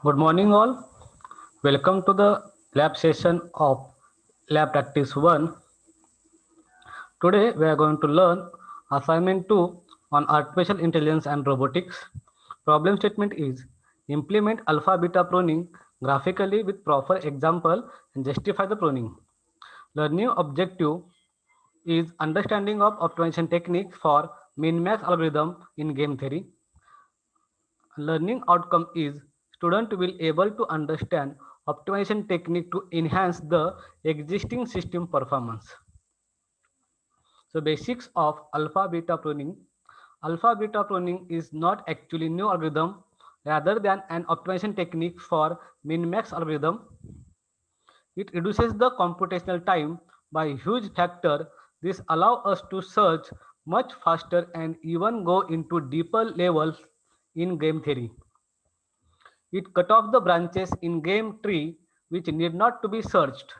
Good morning, all. Welcome to the lab session of Lab Practice 1. Today, we are going to learn assignment 2 on artificial intelligence and robotics. Problem statement is implement alpha beta pruning graphically with proper example and justify the pruning. Learning objective is understanding of optimization techniques for min-max algorithm in game theory. Learning outcome is student will able to understand optimization technique to enhance the existing system performance. So basics of alpha beta pruning. Alpha beta pruning is not actually new algorithm rather than an optimization technique for min-max algorithm. It reduces the computational time by a huge factor. This allows us to search much faster and even go into deeper levels in game theory. It cut off the branches in game tree which need not to be searched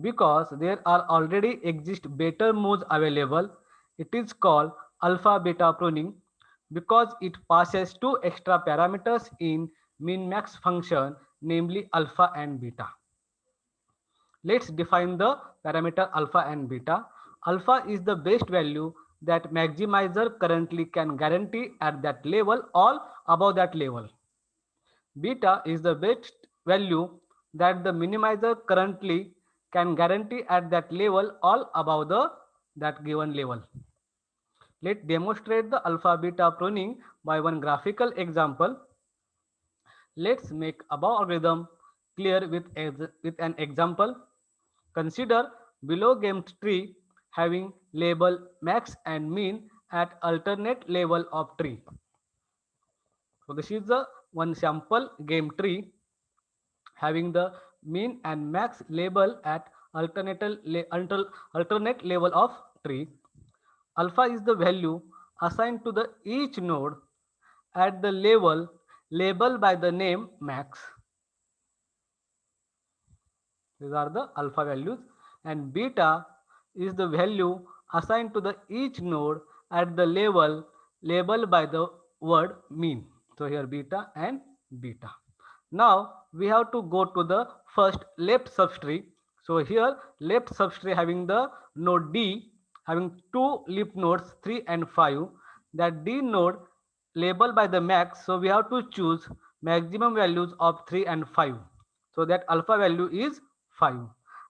because there are already exist better moves available. It is called alpha beta pruning because it passes two extra parameters in min max function, namely alpha and beta. Let's define the parameter alpha and beta. Alpha is the best value that maximizer currently can guarantee at that level or above that level. Beta is the best value that the minimizer currently can guarantee at that level or above that given level. Let's demonstrate the alpha beta pruning by one graphical example. Let's make above algorithm clear with an example. Consider below game tree having label max and mean at alternate level of tree. So this is the one sample game tree having the mean and max label at alternate level of tree. Alpha is the value assigned to the each node at the level labeled by the name max. These are the alpha values, and beta is the value assigned to the each node at the level labeled by the word mean. So here beta and beta. Now we have to go to the first left subtree. So here left subtree having the node D having two leaf nodes 3 and 5. That D node labeled by the max. So we have to choose maximum values of 3 and 5. So that alpha value is 5,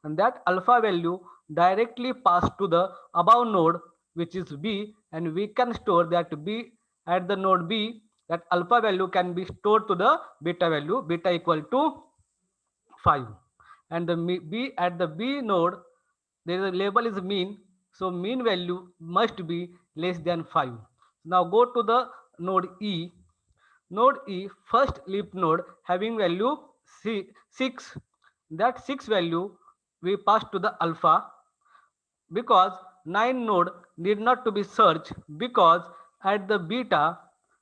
and that alpha value directly pass to the above node which is B, and we can store that B at the node B. That alpha value can be stored to the beta value, beta equal to 5, and the B at the B node there is a label is mean, so mean value must be less than 5. Now go to the node E. Node E first leaf node having value 6. That 6 value we pass to the alpha because 9 node need not to be searched because at the beta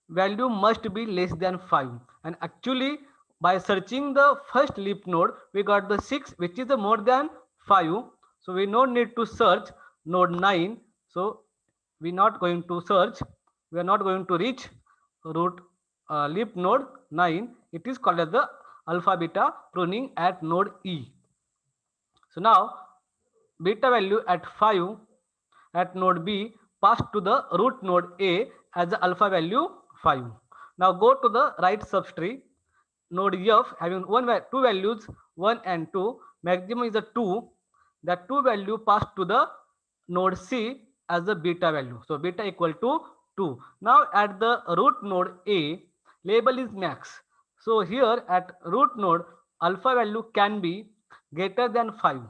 value must be less than 5, and actually by searching the first leaf node we got the 6 which is the more than 5, so we no need to search node 9. So we not going to search, we are not going to reach root leaf node 9. It is called as the alpha beta pruning at node E. So now beta value at 5 at node B passed to the root node A as the alpha value 5. Now go to the right subtree. Node F having two values 1 and 2, maximum is a 2. That 2 value passed to the node C as the beta value. So beta equal to 2. Now at the root node A label is max. So here at root node alpha value can be greater than 5,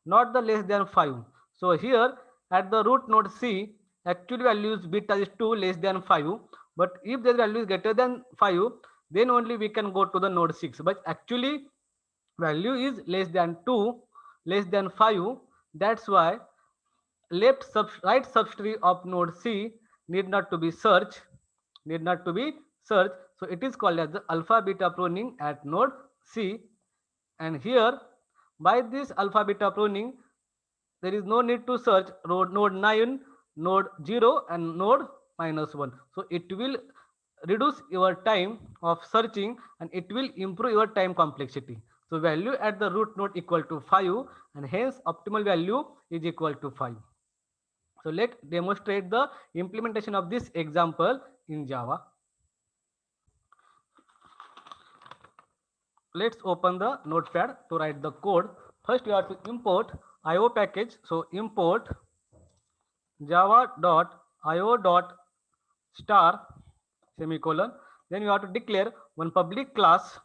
not the less than 5. So here at the root node C, actual values beta is 2 less than 5. But if the value is greater than 5, then only we can go to the node 6. But actually value is less than 2, less than 5. That's why right subtree of node C need not to be searched, need not to be searched. So it is called as the alpha beta pruning at node C. And here by this alpha beta pruning there is no need to search node 9, node 0 and node -1. So it will reduce your time of searching and it will improve your time complexity. So value at the root node equal to 5 and hence optimal value is equal to 5. So let's demonstrate the implementation of this example in Java. Let's open the notepad to write the code. First we have to import IO package. So import java.io.star semicolon. Then you have to declare one public class.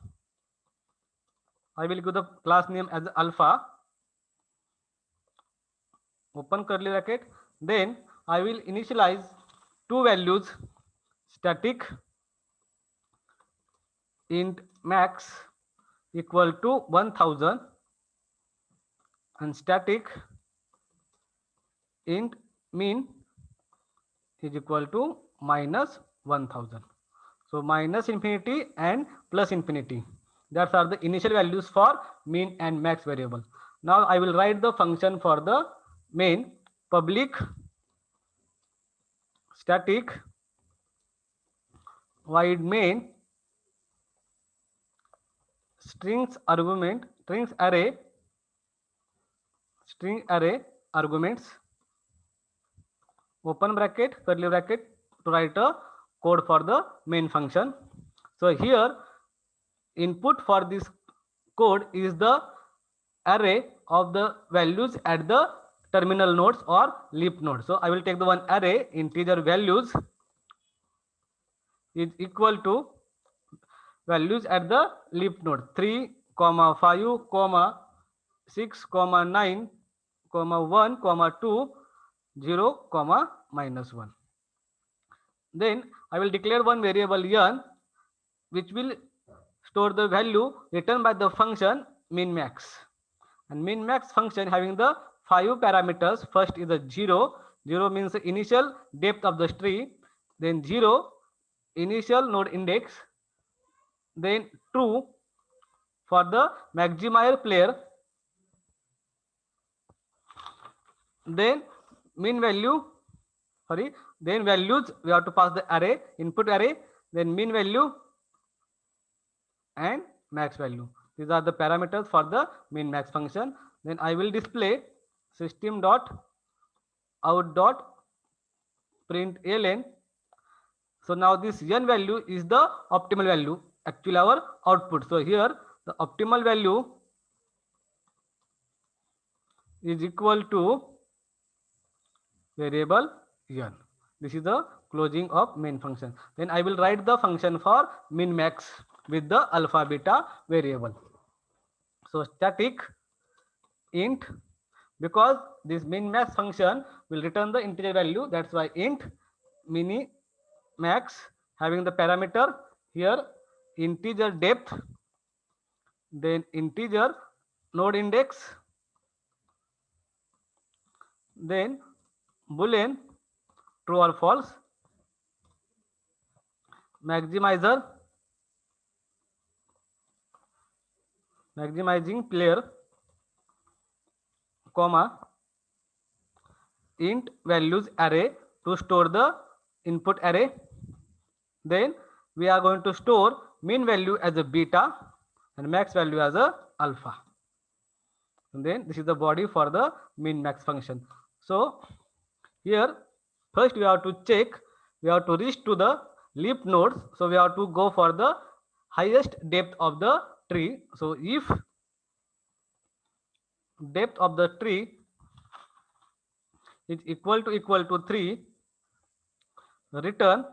I will give the class name as alpha. Open curly bracket. Then I will initialize two values, static int max equal to 1000 and static int min is equal to minus 1000. So minus infinity and plus infinity. That are the initial values for min and max variable. Now I will write the function for the main. Public static void main strings array arguments open bracket curly bracket to write a code for the main function. So here input for this code is the array of the values at the terminal nodes or leaf node. So I will take the one array integer values is equal to values at the leaf node 3, 5, 6, 9, 1, 2, 0, -1. Then I will declare one variable n which will store the value returned by the function min max. And min max function having the 5 parameters. First is the 0. 0 means the initial depth of the tree. Then 0 initial node index. Then true for the maximizer player. Then min value, then values we have to pass the array, input array, then min value and max value. These are the parameters for the min max function. Then I will display system.out.println. So now this n value is the optimal value, actually our output. So here the optimal value is equal to variable n. This is the closing of main function. Then I will write the function for min max with the alpha beta variable. So static int, because this min max function will return the integer value, that's why int mini max having the parameter here integer depth, then integer node index, then boolean true or false, maximizing player, comma int values array to store the input array. Then we are going to store min value as a beta and max value as a alpha. And then this is the body for the min max function. So here first we have to check, we have to reach to the leaf nodes. So we have to go for the highest depth of the tree. So if depth of the tree is equal to 3, return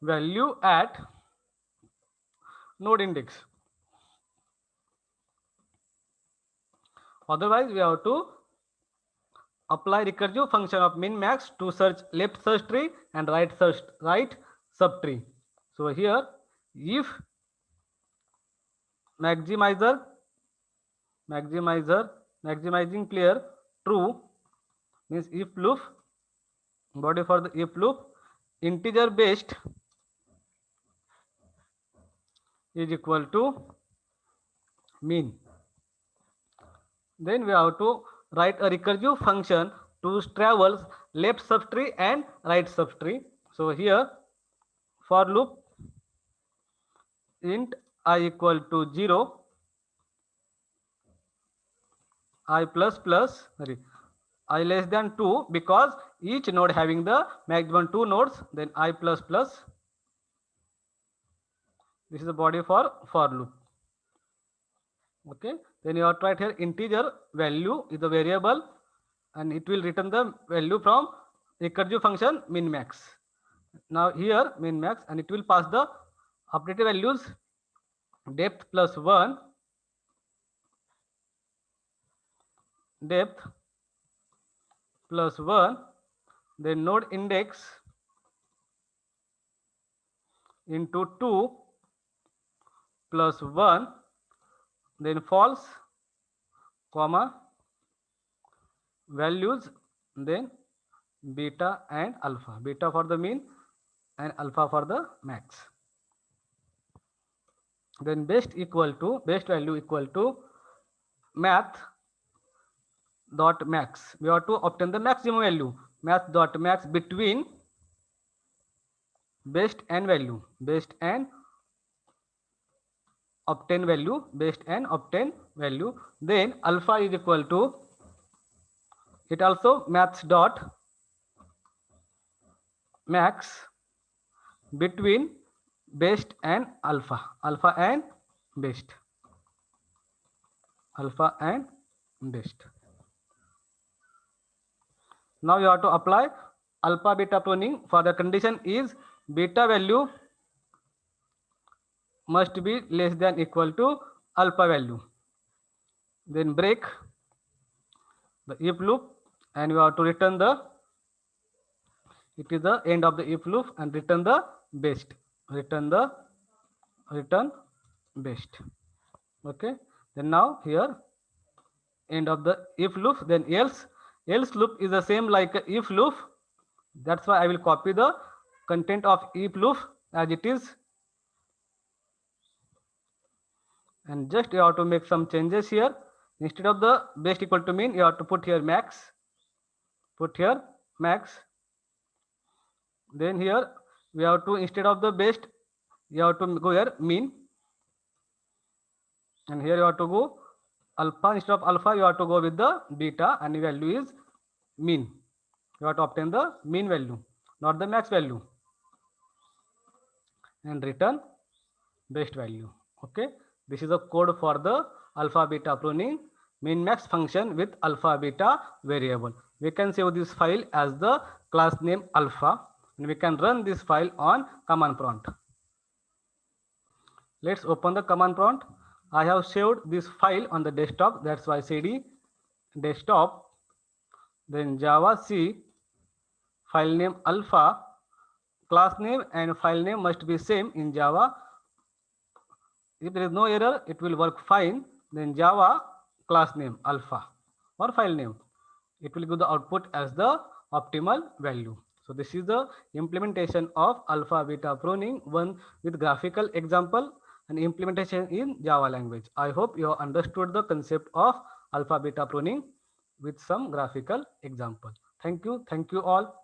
value at node index. Otherwise we have to apply recursive function of min max to search left search tree and right subtree. So here if maximizing player true means if loop, body for the if loop integer based is equal to min. Then we have to write a recursive function to travels left subtree and right subtree. So here for loop int I equal to 0, I plus plus, sorry, I less than 2, because each node having the maximum 2 nodes, then I plus plus. This is the body for loop. Okay, then you have to write here integer value is the variable, and it will return the value from recursive function min max. Now here min max, and it will pass the updated values depth plus 1, depth plus 1, then node index into 2 plus 1, then false, comma, values, then beta and alpha. Beta for the mean and alpha for the max. Then best value equal to math dot max. We have to obtain the maximum value. Math dot max between best and value. Best and obtain value. Best and obtain value. Then alpha is equal to, it also maths dot max between best and alpha. Alpha and best. Alpha and best. Now you have to apply alpha beta pruning. For the condition is beta value must be less than equal to alpha value. Then break the if loop, and you have to return the, it is the end of the if loop, and return the best. Return best. Okay. Then now here end of the if loop, then else loop is the same like if loop. That's why I will copy the content of if loop as it is, and just you have to make some changes here. Instead of the best equal to mean, you have to put here max. Put here max. Then here we have to, instead of the best, you have to go here mean, and here you have to go alpha. Instead of alpha, you have to go with the beta, and the value is mean. You have to obtain the mean value, not the max value, and return best value. Okay, this is a code for the alpha beta pruning min max function with alpha beta variable. We can save this file as the class name alpha, and we can run this file on command prompt. Let's open the command prompt. I have saved this file on the desktop. That's why cd desktop, then java c, file name alpha, class name and file name must be same in Java. If there is no error, it will work fine. Then Java class name alpha or file name, it will give the output as the optimal value. So this is the implementation of alpha beta pruning, one with graphical example and implementation in Java language. I hope you have understood the concept of alpha beta pruning with some graphical example. Thank you all.